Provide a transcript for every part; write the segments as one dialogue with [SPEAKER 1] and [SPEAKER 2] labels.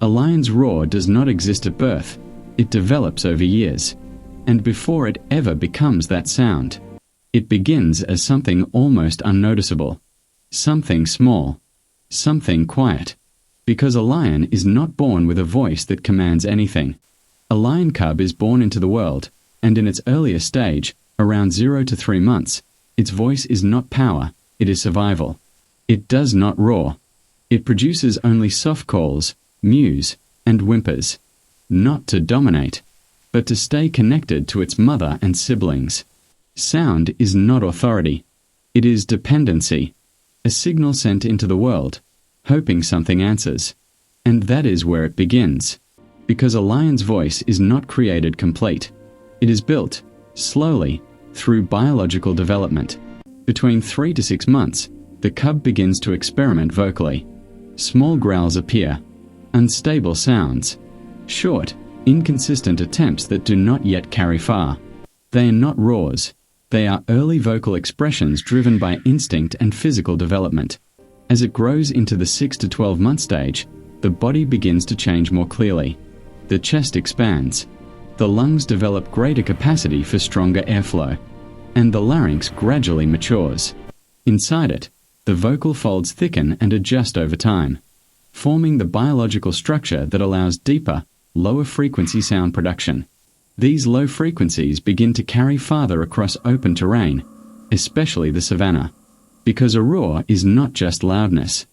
[SPEAKER 1] A lion's roar does not exist at birth. It develops over years. And before it ever becomes that sound, it begins as something almost unnoticeable. Something small. Something quiet. Because a lion is not born with a voice that commands anything. A lion cub is born into the world, and in its earlier stage, around 0 to 3 months, its voice is not power, it is survival. It does not roar. It produces only soft calls, mews, and whimpers. Not to dominate, but to stay connected to its mother and siblings. Sound is not authority. It is dependency. A signal sent into the world, hoping something answers. And that is where it begins. Because a lion's voice is not created complete. It is built, slowly, through biological development. Between 3 to 6 months, the cub begins to experiment vocally. Small growls appear. Unstable sounds. Short, inconsistent attempts that do not yet carry far. They are not roars. They are early vocal expressions driven by instinct and physical development. As it grows into the 6 to 12 month stage, the body begins to change more clearly. The chest expands. The lungs develop greater capacity for stronger airflow. And the larynx gradually matures. Inside it, the vocal folds thicken and adjust over time, forming the biological structure that allows deeper, lower frequency sound production. These low frequencies begin to carry farther across open terrain, especially the savannah. Because a roar is not just loudness.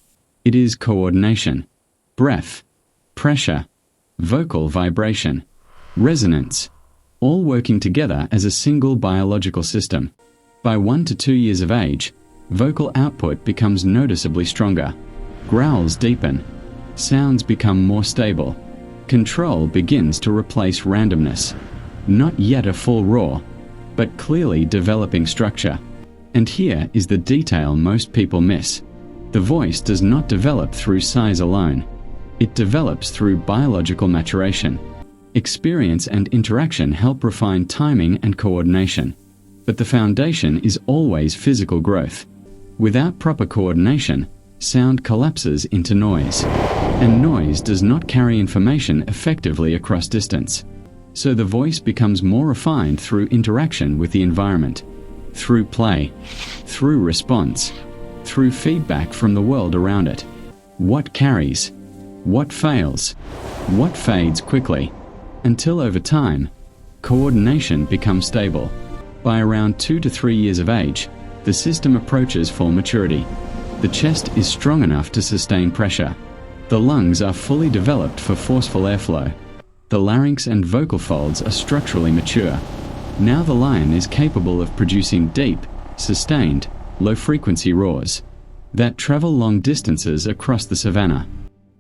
[SPEAKER 1] It is coordination, breath, pressure, vocal vibration, resonance, all working together as a single biological system. By 1 to 2 years of age, vocal output becomes noticeably stronger. Growls deepen. Sounds become more stable. Control begins to replace randomness. Not yet a full roar, but clearly developing structure. And here is the detail most people miss. The voice does not develop through size alone. It develops through biological maturation. Experience and interaction help refine timing and coordination. But the foundation is always physical growth. Without proper coordination, sound collapses into noise. And noise does not carry information effectively across distance. So the voice becomes more refined through interaction with the environment, through play, through response, through feedback from the world around it. What carries? What fails? What fades quickly? Until over time, coordination becomes stable. By around 2 to 3 years of age, the system approaches full maturity. The chest is strong enough to sustain pressure. The lungs are fully developed for forceful airflow. The larynx and vocal folds are structurally mature. Now the lion is capable of producing deep, sustained, low-frequency roars that travel long distances across the savannah.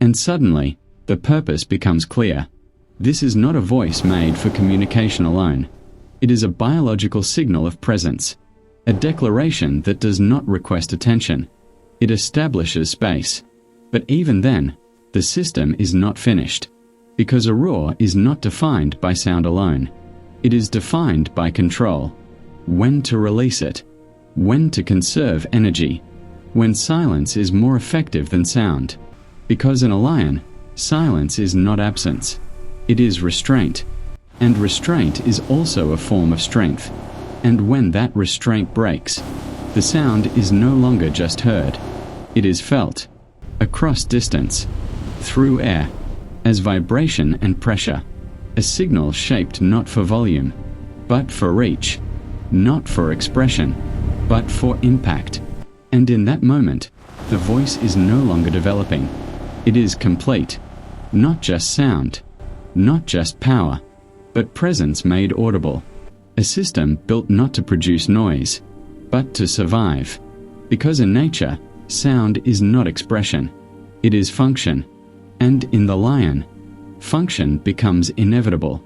[SPEAKER 1] And suddenly, the purpose becomes clear. This is not a voice made for communication alone. It is a biological signal of presence, a declaration that does not request attention. It establishes space. But even then, the system is not finished, because a roar is not defined by sound alone. It is defined by control. When to release it, when to conserve energy, when silence is more effective than sound. Because in a lion, silence is not absence. It is restraint. And restraint is also a form of strength. And when that restraint breaks, the sound is no longer just heard. It is felt. Across distance. Through air. As vibration and pressure. A signal shaped not for volume, but for reach. Not for expression, but for impact. And in that moment, the voice is no longer developing. It is complete. Not just sound. Not just power. But presence made audible. A system built not to produce noise, but to survive. Because in nature, sound is not expression. It is function. And in the lion, function becomes inevitable.